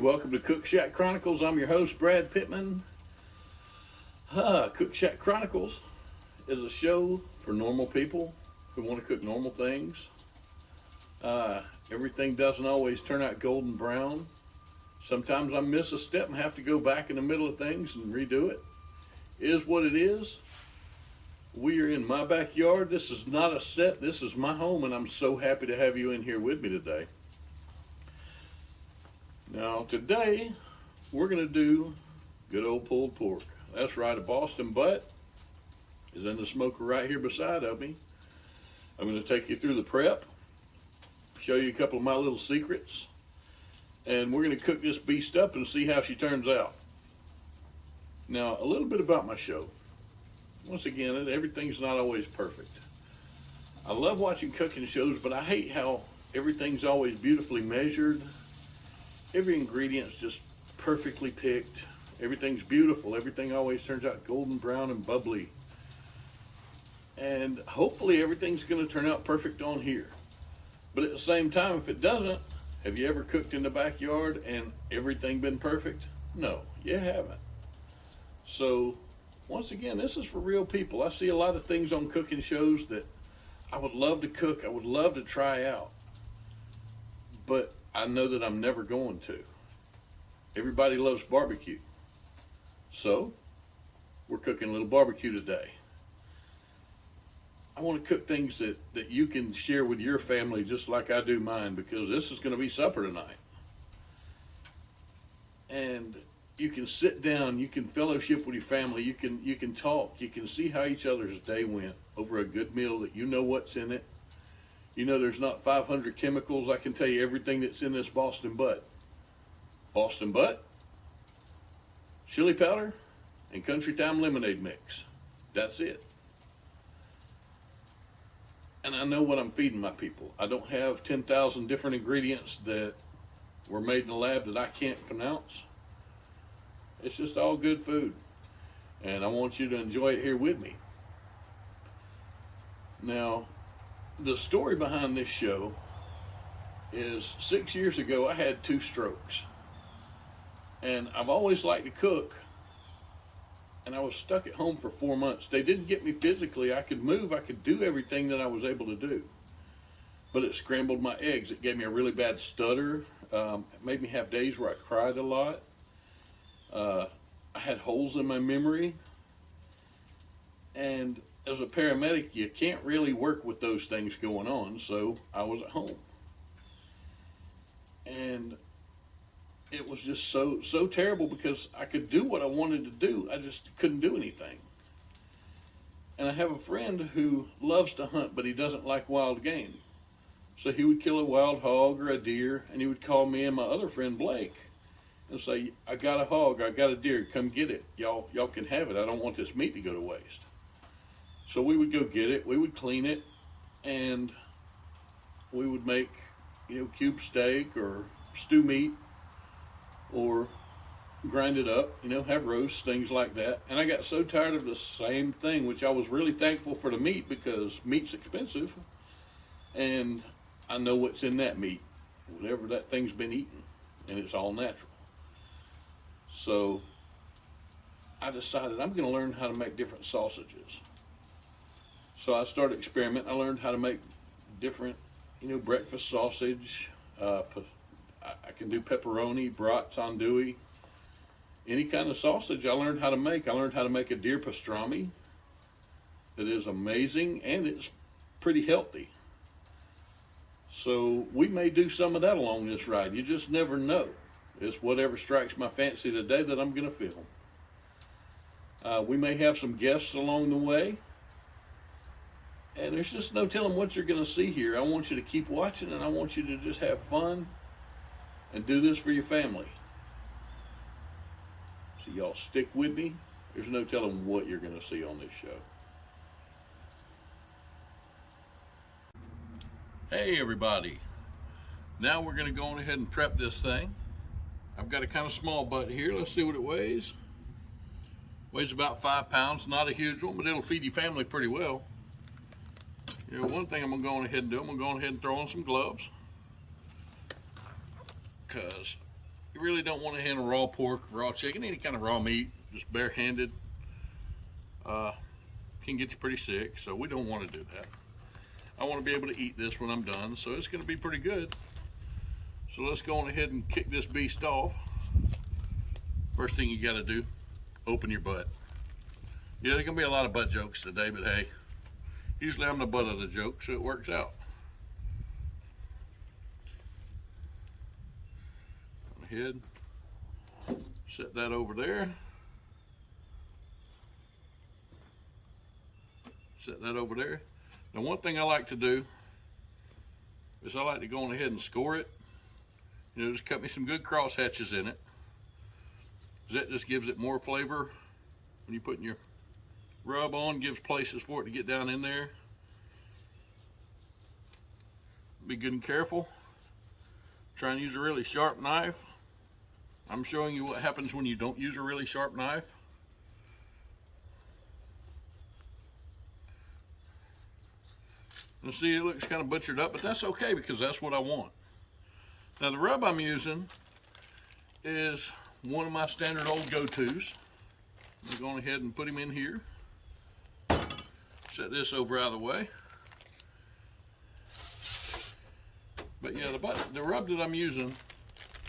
welcome to Cookshack Chronicles. I'm your host, Brad Pittman. Cookshack Chronicles is a show for normal people who want to cook normal things. Everything doesn't always turn out golden brown. Sometimes I miss a step and have to go back in the middle of things and redo it. It is what it is. We are in my backyard. This is not a set. This is my home, and I'm so happy to have you in here with me today. Now, today, we're going to do good old pulled pork. That's right, a Boston butt is in the smoker right here beside of me. I'm going to take you through the prep, show you a couple of my little secrets, and we're going to cook this beast up and see how she turns out. Now, a little bit about my show. Once again, everything's not always perfect. I love watching cooking shows, but I hate how everything's always beautifully measured. Every ingredient's just perfectly picked. Everything's beautiful. Everything always turns out golden brown and bubbly. And hopefully everything's going to turn out perfect on here. But at the same time, if it doesn't, have you ever cooked in the backyard and everything been perfect? No, you haven't. So, once again, this is for real people. I see a lot of things on cooking shows that I would love to cook. I would love to try out. But I know that I'm never going to. Everybody loves barbecue. So, we're cooking a little barbecue today. I want to cook things that you can share with your family just like I do mine, because this is going to be supper tonight. And you can sit down, you can fellowship with your family, you can talk, you can see how each other's day went over a good meal that you know what's in it. You know there's not 500 chemicals. I can tell you everything that's in this Boston butt. Boston butt, chili powder, and country time lemonade mix. That's it. And I know what I'm feeding my people. I don't have 10,000 different ingredients that were made in the lab that I can't pronounce. It's just all good food. And I want you to enjoy it here with me. Now, the story behind this show is 6 years ago I had 2 strokes. And I've always liked to cook. And I was stuck at home for 4 months. They didn't get me physically. I could move. I could do everything that I was able to do. But it scrambled my eggs. It gave me a really bad stutter. It made me have days where I cried a lot. I had holes in my memory. And as a paramedic, you can't really work with those things going on, so I was at home. And it was just so terrible because I could do what I wanted to do. I just couldn't do anything. And I have a friend who loves to hunt, but he doesn't like wild game. So he would kill a wild hog or a deer, and he would call me and my other friend Blake and say, I got a hog, I got a deer, come get it. Y'all can have it. I don't want this meat to go to waste. So we would go get it, we would clean it, and we would make, cube steak or stew meat, or grind it up, have roasts, things like that. And I got so tired of the same thing, which I was really thankful for the meat because meat's expensive, and I know what's in that meat, whatever that thing's been eaten, and it's all natural. So I decided I'm going to learn how to make different sausages. So I started experimenting. I learned how to make different, breakfast sausage. I can do pepperoni, brat, andouille, any kind of sausage I learned how to make. I learned how to make a deer pastrami that is amazing, and it's pretty healthy. So we may do some of that along this ride. You just never know. It's whatever strikes my fancy today that I'm going to film. We may have some guests along the way. And there's just no telling what you're going to see here. I want you to keep watching, and I want you to just have fun and do this for your family. So y'all stick with me. There's no telling what you're going to see on this show. Hey everybody. Now we're going to go on ahead and prep this thing. I've got a kind of small butt here. Let's see what it weighs. Weighs about 5 pounds. Not a huge one, but it'll feed your family pretty well. One thing I'm going to go on ahead and do, I'm going to go on ahead and throw on some gloves, because you really don't want to handle raw pork, raw chicken, any kind of raw meat, just barehanded. Can get you pretty sick, so we don't want to do that. I want to be able to eat this when I'm done, so it's going to be pretty good. So let's go on ahead and kick this beast off. First thing you got to do, open your butt. Yeah, there's going to be a lot of butt jokes today, but hey, usually I'm the butt of the joke, so it works out. Go ahead, set that over there. Set that over there. Now, one thing I like to do is I like to go on ahead and score it. You know, just cut me some good cross hatches in it. That just gives it more flavor when you're putting your rub on, gives places for it to get down in there. Be good and careful. Try and use a really sharp knife. I'm showing you what happens when you don't use a really sharp knife. And see, it looks kind of butchered up, but that's okay because that's what I want. Now, the rub I'm using is one of my standard old go-tos. I'm going ahead and put him in here. Set this over out of the way. But yeah, the rub that I'm using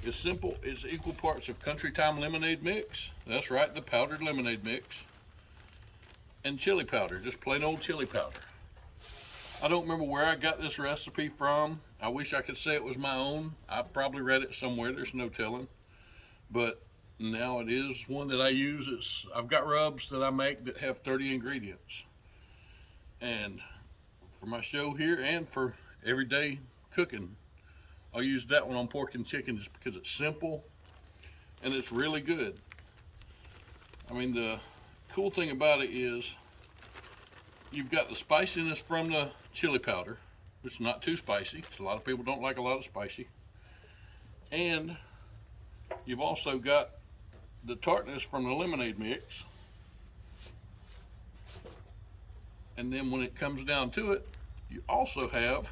is simple. It's equal parts of Country Time lemonade mix. That's right, the powdered lemonade mix. And chili powder, just plain old chili powder. I don't remember where I got this recipe from. I wish I could say it was my own. I probably read it somewhere, there's no telling. But now it is one that I use. I've got rubs that I make that have 30 ingredients. And for my show here and for everyday cooking, I'll use that one on pork and chicken just because it's simple and it's really good. I mean, the cool thing about it is you've got the spiciness from the chili powder, which is not too spicy. A lot of people don't like a lot of spicy. And you've also got the tartness from the lemonade mix. And then when it comes down to it, you also have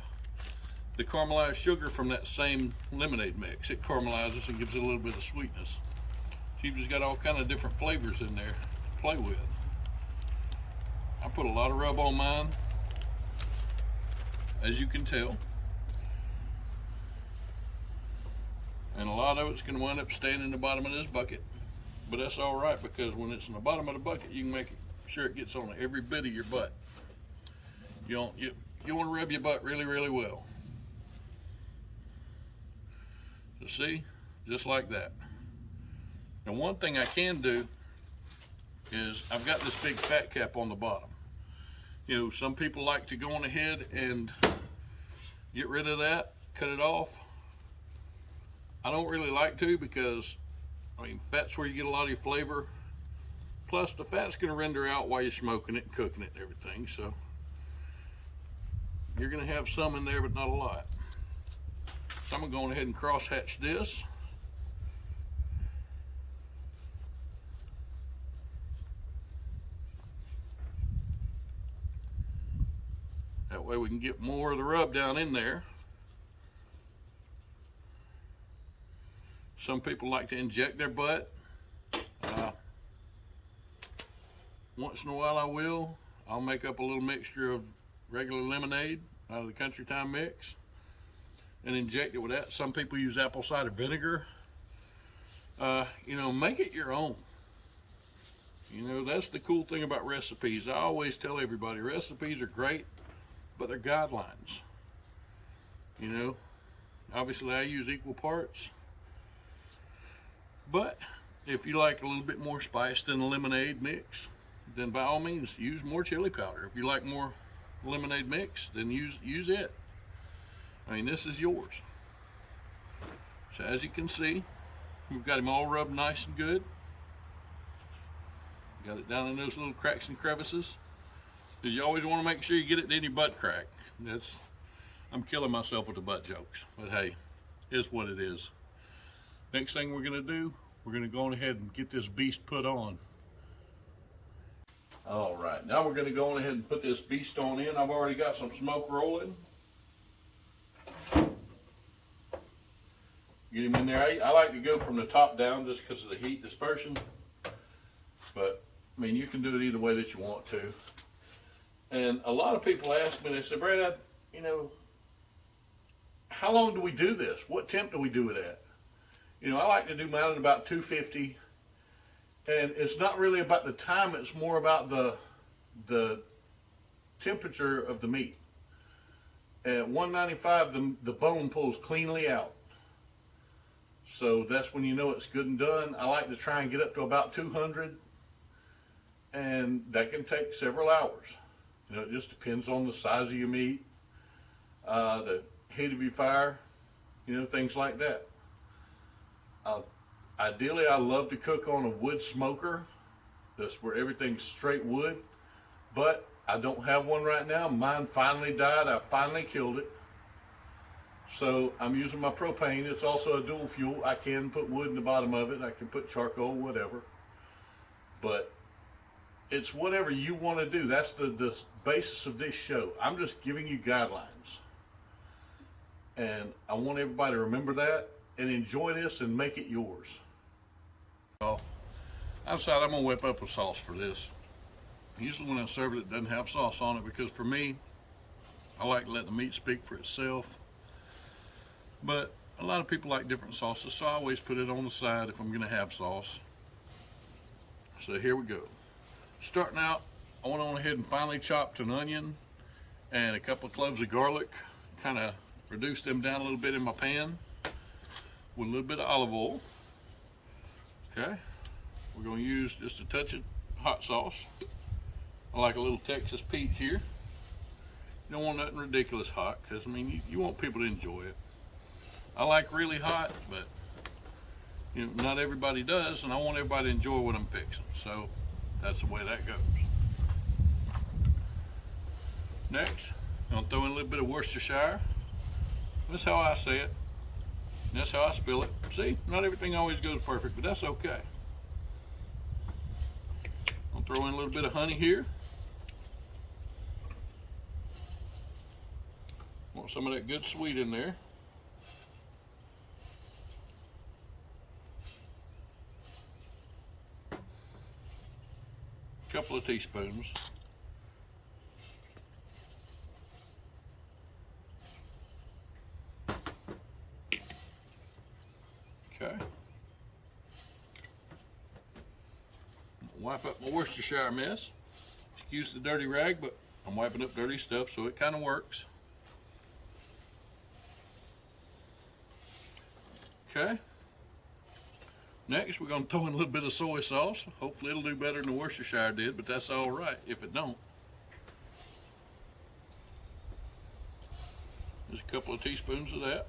the caramelized sugar from that same lemonade mix. It caramelizes and gives it a little bit of sweetness. So you've just got all kind of different flavors in there to play with. I put a lot of rub on mine, as you can tell. And a lot of it's going to wind up staying in the bottom of this bucket. But that's all right, because when it's in the bottom of the bucket, you can make sure it gets on every bit of your butt. You want to rub your butt really, really well. So see, just like that. Now, one thing I can do is I've got this big fat cap on the bottom. You know, some people like to go on ahead and get rid of that, cut it off. I don't really like to because, I mean, fat's where you get a lot of your flavor. Plus, the fat's going to render out while you're smoking it and cooking it and everything. So, you're going to have some in there, but not a lot. So, I'm going to go on ahead and cross-hatch this. That way we can get more of the rub down in there. Some people like to inject their butt. Once in a while I will. I'll make up a little mixture of regular lemonade out of the Country Time mix and inject it with that. Some people use apple cider vinegar. You know, make it your own. You know, that's the cool thing about recipes. I always tell everybody recipes are great, but they're guidelines. You know, obviously I use equal parts. But if you like a little bit more spice than the lemonade mix, then by all means use more chili powder. If you like more lemonade mix, then use it. I mean, this is yours. So as you can see, we've got him all rubbed nice and good. Got it down in those little cracks and crevices. Because you always want to make sure you get it in your butt crack. I'm killing myself with the butt jokes. But hey, it's what it is. Next thing we're going to do, we're going to go on ahead and get this beast put on. All right, now we're going to go on ahead and put this beast on in. I've already got some smoke rolling. Get him in there. I like to go from the top down just because of the heat dispersion. But, I mean, you can do it either way that you want to. And a lot of people ask me, they say, Brad, you know, how long do we do this? What temp do we do it at? You know, I like to do mine at about 250. And it's not really about the time, it's more about the temperature of the meat. At 195, the bone pulls cleanly out. So that's when you know it's good and done. I like to try and get up to about 200. And that can take several hours. You know, it just depends on the size of your meat, the heat of your fire, you know, things like that. Ideally, I love to cook on a wood smoker. That's where everything's straight wood. But I don't have one right now. Mine finally died. I finally killed it. So I'm using my propane. It's also a dual fuel. I can put wood in the bottom of it. I can put charcoal, whatever. But it's whatever you want to do. That's the basis of this show. I'm just giving you guidelines. And I want everybody to remember that and enjoy this and make it yours. Well, I decided I'm going to whip up a sauce for this. Usually when I serve it, it doesn't have sauce on it because for me, I like to let the meat speak for itself. But a lot of people like different sauces, so I always put it on the side if I'm going to have sauce. So here we go. Starting out, I went on ahead and finely chopped an onion and a couple of cloves of garlic. Kind of reduced them down a little bit in my pan with a little bit of olive oil. Okay, we're going to use just a touch of hot sauce. I like a little Texas Pete here. You don't want nothing ridiculous hot because, I mean, you want people to enjoy it. I like really hot, but you know, not everybody does, and I want everybody to enjoy what I'm fixing. So that's the way that goes. Next, I'm going to throw in a little bit of Worcestershire. That's how I say it. That's how I spill it. See, not everything always goes perfect, but that's okay. I'll throw in a little bit of honey here. Want some of that good sweet in there. A couple of teaspoons. Okay. Wipe up my Worcestershire mess. Excuse the dirty rag, but I'm wiping up dirty stuff, so it kind of works. Okay. Next, we're going to throw in a little bit of soy sauce. Hopefully it'll do better than the Worcestershire did, but that's all right if it don't. Just a couple of teaspoons of that.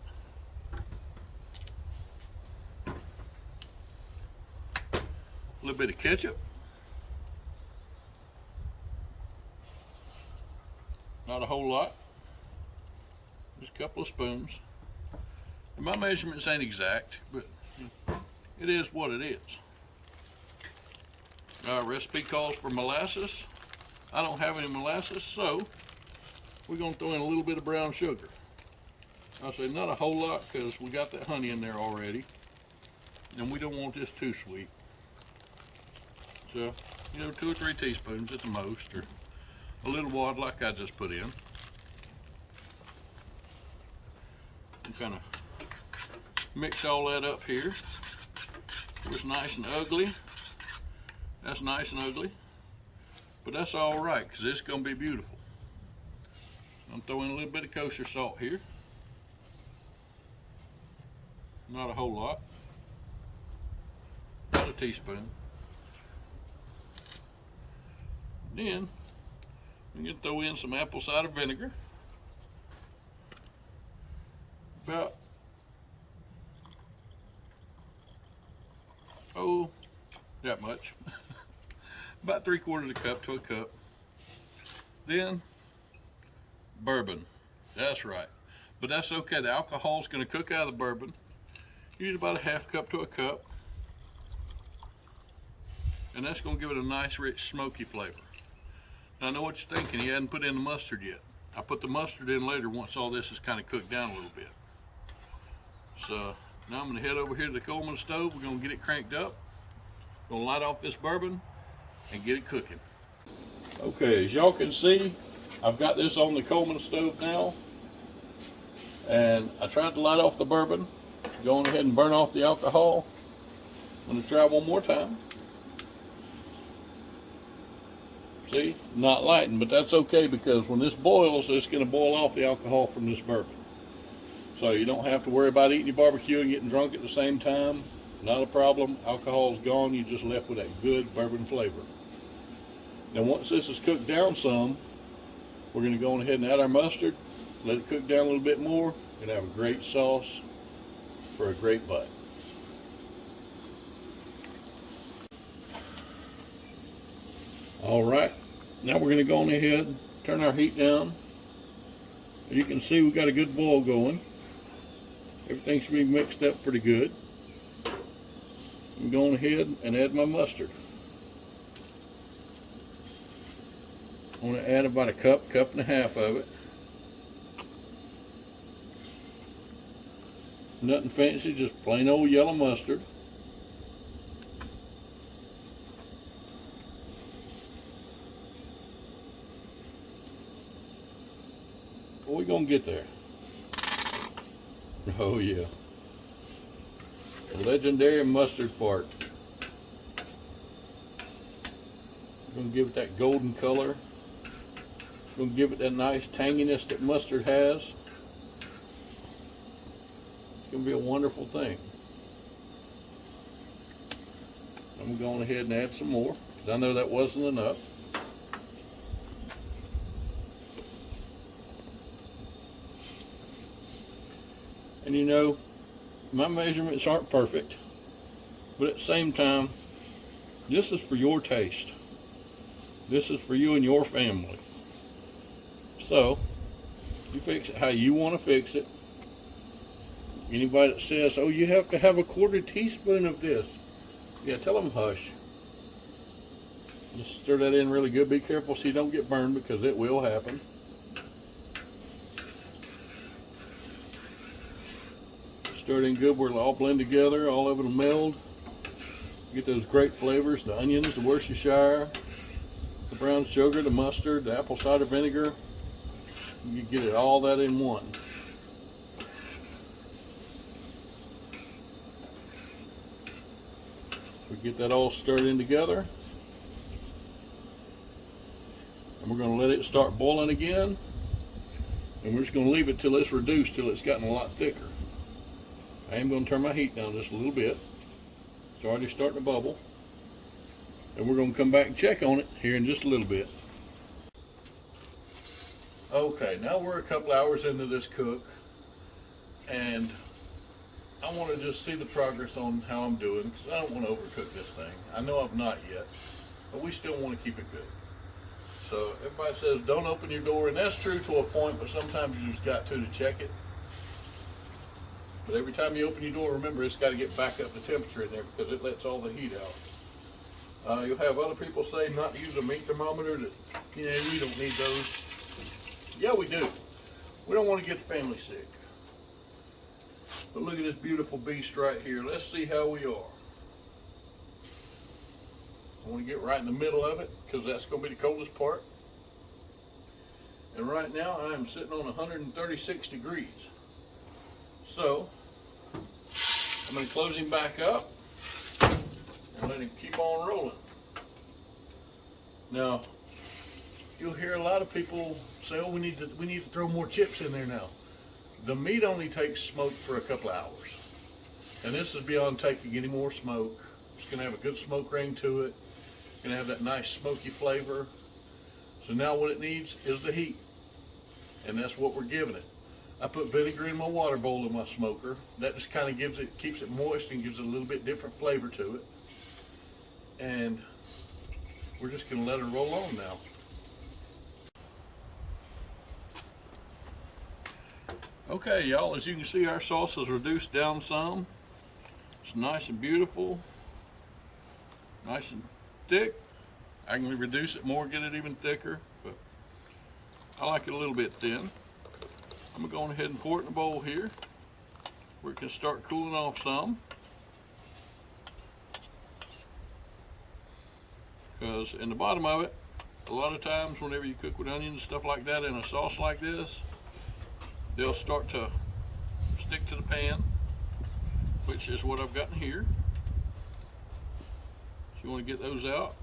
A little bit of ketchup. Not a whole lot. Just a couple of spoons. And my measurements ain't exact, but it is what it is. Our recipe calls for molasses. I don't have any molasses, so we're going to throw in a little bit of brown sugar. I say not a whole lot because we got that honey in there already, and we don't want this too sweet. So, you know, 2 or 3 teaspoons at the most, or a little water like I just put in. And kind of mix all that up here. It's nice and ugly. That's nice and ugly. But that's all right, because it's going to be beautiful. I'm throwing a little bit of kosher salt here. Not a whole lot. About a teaspoon. Then we can throw in some apple cider vinegar. About that much. About 3/4 cup to a cup. Then bourbon. That's right. But that's okay. The alcohol's going to cook out of the bourbon. Use about a 1/2 cup to a cup. And that's going to give it a nice, rich, smoky flavor. Now, I know what you're thinking. You hadn't put in the mustard yet. I put the mustard in later once all this is kind of cooked down a little bit. So Now I'm gonna head over here to the Coleman stove. We're gonna get it cranked up. Gonna light off this bourbon and get it cooking. Okay, as y'all can see, I've got this on the Coleman stove now. And I tried to light off the bourbon. Going ahead and burn off the alcohol. I'm gonna try one more time. See, not lighting, but that's okay because when this boils, it's gonna boil off the alcohol from this bourbon. So you don't have to worry about eating your barbecue and getting drunk at the same time. Not a problem. Alcohol's gone. You're just left with that good bourbon flavor. Now once this is cooked down some, we're going to go ahead and add our mustard. Let it cook down a little bit more. We're going to have a great sauce for a great bite. All right. Now we're going to go on ahead, turn our heat down. You can see we've got a good boil going. Everything should be mixed up pretty good. I'm going ahead and add my mustard. I'm going to add about a cup and a half of it. Nothing fancy, just plain old yellow mustard. Well, we're going to get there. Oh yeah. The legendary mustard fart. We're going to give it that golden color. We're going to give it that nice tanginess that mustard has. It's going to be a wonderful thing. I'm going ahead and add some more because I know that wasn't enough. And you know, my measurements aren't perfect, but at the same time, this is for your taste. This is for you and your family. So, you fix it how you want to fix it. Anybody that says, oh, you have to have a quarter teaspoon of this, yeah, tell them hush. Just stir that in really good. Be careful so you don't get burned because it will happen. Stir it in good where it'll all blend together, all of it'll meld. Get those great flavors, the onions, the Worcestershire, the brown sugar, the mustard, the apple cider vinegar. You get it all that in one. We get that all stirred in together. And we're going to let it start boiling again. And we're just going to leave it till it's reduced, till it's gotten a lot thicker. I am going to turn my heat down just a little bit. It's already starting to bubble. And we're going to come back and check on it here in just a little bit. Okay, now we're a couple hours into this cook. And I want to just see the progress on how I'm doing because I don't want to overcook this thing. I know I've not yet, but we still want to keep it good. So everybody says don't open your door, and that's true to a point, but sometimes you just got to check it. But every time you open your door, remember it's got to get back up the temperature in there because it lets all the heat out. You'll have other people say not to use a meat thermometer, that, you know, we don't need those. Yeah, we do. We don't want to get the family sick. But look at this beautiful beast right here. Let's see how we are. I want to get right in the middle of it because that's going to be the coldest part. And right now I am sitting on 136 degrees. So I'm going to close him back up and let him keep on rolling. Now, you'll hear a lot of people say, oh, we need to throw more chips in there now. The meat only takes smoke for a couple hours. And this is beyond taking any more smoke. It's going to have a good smoke ring to it. It's going to have that nice smoky flavor. So now what it needs is the heat. And that's what we're giving it. I put vinegar in my water bowl in my smoker. That just kind of keeps it moist and gives it a little bit different flavor to it. And we're just going to let it roll on now. Okay, y'all, as you can see, our sauce is reduced down some. It's nice and beautiful, nice and thick. I can reduce it more, get it even thicker, but I like it a little bit thin. I'm gonna go ahead and pour it in a bowl here. where it can start cooling off some. Because in the bottom of it, a lot of times whenever you cook with onions and stuff like that in a sauce like this, they'll start to stick to the pan, which is what I've got in here. So you want to get those out.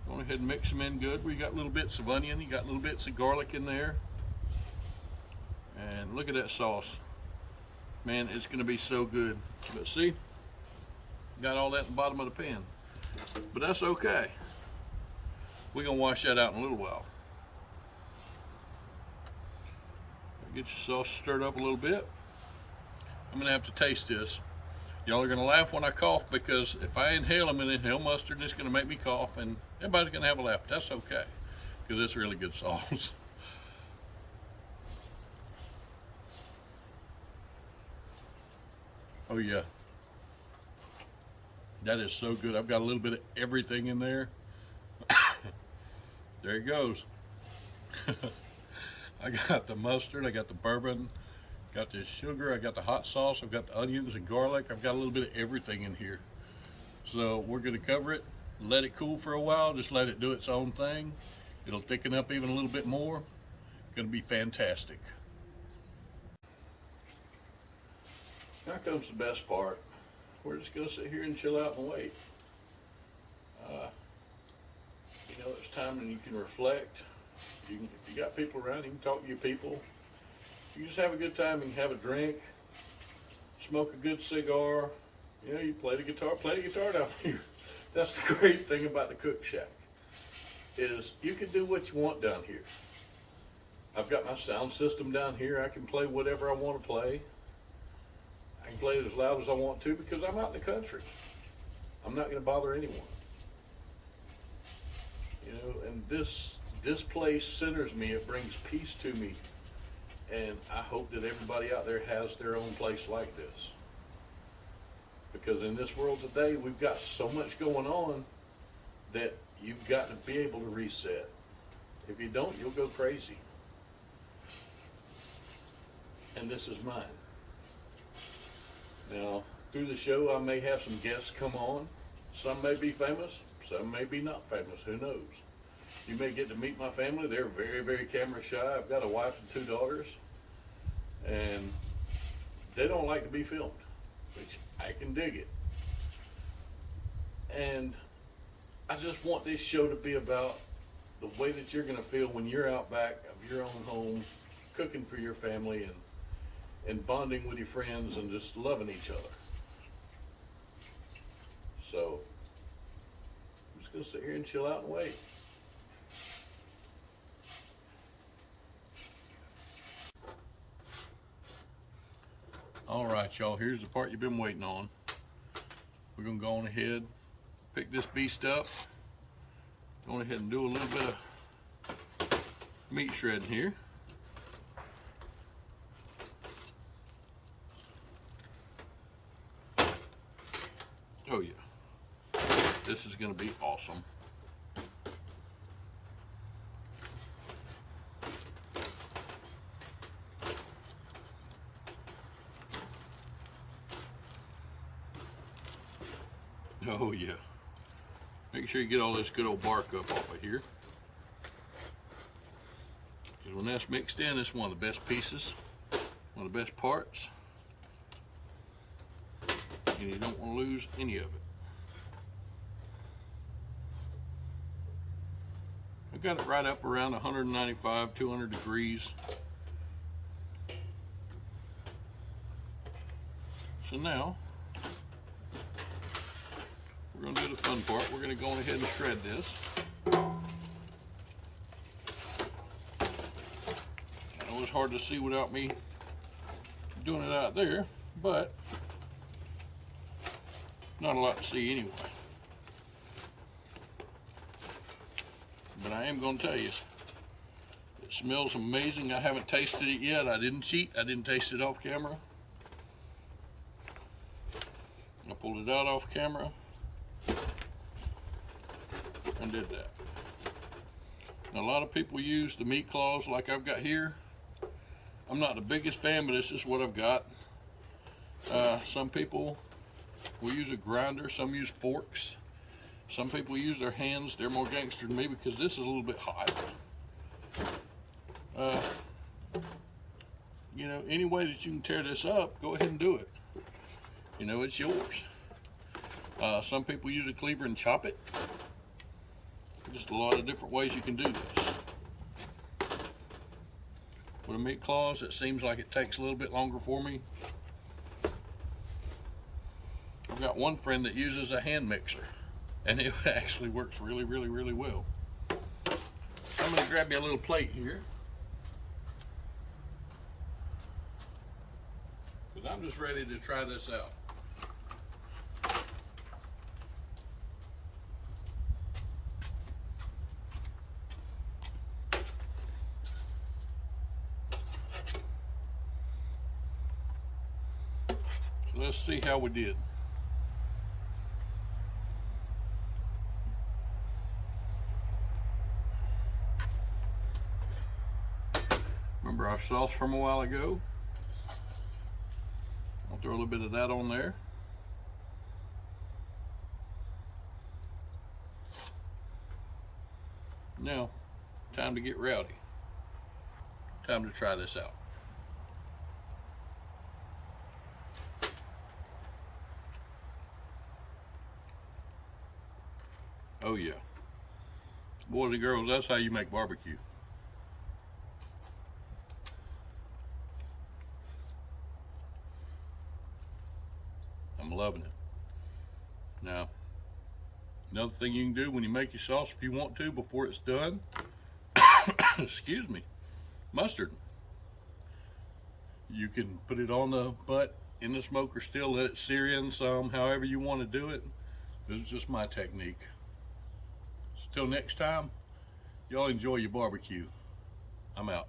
Go ahead and mix them in good. We got little bits of onion, you got little bits of garlic in there. And look at that sauce. Man, it's going to be so good. But see, got all that in the bottom of the pan. But that's okay. We're going to wash that out in a little while. Get your sauce stirred up a little bit. I'm going to have to taste this. Y'all are going to laugh when I cough, because if I inhale, I'm going to inhale mustard. It's going to make me cough, and everybody's going to have a laugh. That's okay, because it's really good sauce. Oh yeah. That is so good. I've got a little bit of everything in there. There it goes. I got the mustard, I got the bourbon, got the sugar, I got the hot sauce, I've got the onions and garlic. I've got a little bit of everything in here. So we're going to cover it, let it cool for a while, just let it do its own thing. It'll thicken up even a little bit more. Going to be fantastic. Now comes the best part. We're just going to sit here and chill out and wait. You know, it's time when you can reflect. If you got people around, you can talk to your people. You just have a good time. You can have a drink, smoke a good cigar. You know, you play the guitar down here. That's the great thing about the Cook Shack, is you can do what you want down here. I've got my sound system down here. I can play whatever I want to play. I can play it as loud as I want to, because I'm out in the country. I'm not going to bother anyone. You know, and this place centers me. It brings peace to me. And I hope that everybody out there has their own place like this. Because in this world today, we've got so much going on that you've got to be able to reset. If you don't, you'll go crazy. And this is mine. Now, through the show, I may have some guests come on. Some may be famous, some may be not famous, who knows. You may get to meet my family. They're very, very camera shy. I've got a wife and 2 daughters, and they don't like to be filmed, which I can dig it. And I just want this show to be about the way that you're gonna feel when you're out back of your own home, cooking for your family and bonding with your friends and just loving each other. So I'm just gonna sit here and chill out and wait. All right, y'all, here's the part you've been waiting on. We're gonna go on ahead, pick this beast up, go on ahead and do a little bit of meat shredding here. Oh yeah, this is gonna be awesome. Oh yeah. Make sure you get all this good old bark up off of here. Because when that's mixed in, it's one of the best pieces, one of the best parts. And you don't want to lose any of it. I've got it right up around 195, 200 degrees. So now, we're going to do the fun part. We're going to go on ahead and shred this. I know it's hard to see without me doing it out there, but not a lot to see anyway. But I am going to tell you, it smells amazing. I haven't tasted it yet. I didn't cheat. I didn't taste it off camera. I pulled it out off camera and did that. Now, a lot of people use the meat claws like I've got here. I'm not the biggest fan, but this is what I've got. Some people will use a grinder, some use forks. Some people use their hands. They're more gangster than me because this is a little bit hot. You know, any way that you can tear this up, go ahead and do it. You know, it's yours. Some people use a cleaver and chop it. Just a lot of different ways you can do this. With a meat claws, it seems like it takes a little bit longer for me. I've got one friend that uses a hand mixer, and it actually works really, really, really well. I'm going to grab me a little plate here, because I'm just ready to try this out. So let's see how we did. Remember our sauce from a while ago? I'll throw a little bit of that on there. Now, time to get rowdy. Time to try this out. Oh yeah. Boys and girls, that's how you make barbecue. I'm loving it. Now, another thing you can do when you make your sauce, if you want to, before it's done, excuse me, mustard. You can put it on the butt in the smoker still, let it sear in some, however you want to do it. This is just my technique. So till next time, y'all enjoy your barbecue. I'm out.